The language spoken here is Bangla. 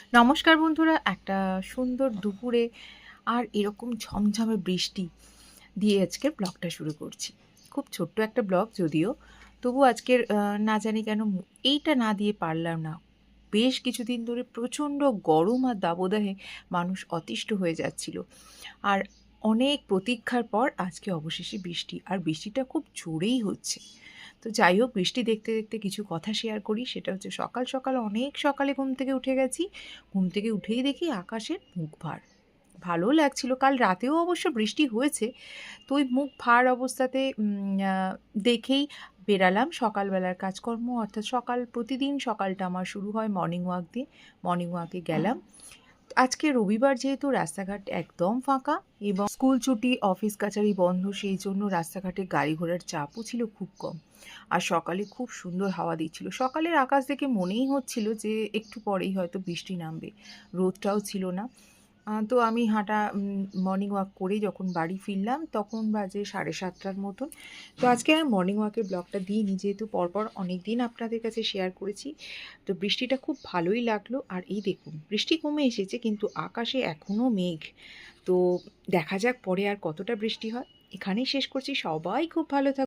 নমস্কার বন্ধুরা, একটা সুন্দর দুপুরে আর এরকম ঝমঝমে বৃষ্টি দিয়ে আজকের ব্লগটা শুরু করছি। খুব ছোট্ট একটা ব্লগ যদিও, তবু আজকের না জানি কেন এইটা না দিয়ে পারলাম না। বেশ কিছুদিন ধরে প্রচণ্ড গরম আর দাবদাহে মানুষ অতিষ্ঠ হয়ে যাচ্ছিল। আর অনেক প্রতীক্ষার পর আজকে অবশেষে বৃষ্টি, আর বৃষ্টিটা খুব জোরেই হচ্ছে। তো যাই হোক, বৃষ্টি দেখতে দেখতে কিছু কথা শেয়ার করি। সেটা হচ্ছে সকাল সকাল, অনেক সকালে ঘুম থেকে উঠে গেছি। ঘুম থেকে উঠেই দেখি আকাশের মুখ ভার। ভালো লাগছিল, কাল রাতেও অবশ্য বৃষ্টি হয়েছে। তো ওই মুখ ভার অবস্থাতে দেখেই বেরালাম সকালবেলার কাজকর্ম, অর্থাৎ প্রতিদিন সকালটা আমার শুরু হয় মর্নিং ওয়াক দিয়ে। মর্নিং ওয়াকে গেলাম। আজকে রবিবার যেহেতু রাস্তাঘাট একদম ফাঁকা এবং স্কুল ছুটি, অফিস কাচারি বন্ধ, সেই জন্য রাস্তাঘাটে গাড়ি ঘোড়ার চাপও ছিল খুব কম। আর সকালে খুব সুন্দর হাওয়া দিচ্ছিল। সকালের আকাশ দেখে মনেই হচ্ছিল যে একটু পরেই হয়তো বৃষ্টি নামবে। রোদটাও ছিল না। তো আমি মর্নিং ওয়াক করে যখন বাড়ি ফিরলাম তখন বাজে 7:30টার মতন। তো আজকে আর মর্নিং ওয়াকের ব্লগটা দিইনি, যেহেতু পরপর অনেক দিন আপনাদের কাছে শেয়ার করেছি। তো বৃষ্টিটা খুব ভালোই লাগলো। আর এই দেখুন, বৃষ্টি কমে এসেছে কিন্তু আকাশে এখনও মেঘ। তো দেখা যাক পরে আর কতটা বৃষ্টি হয়। এখানেই শেষ করছি। সবাই খুব ভালো থাকুন।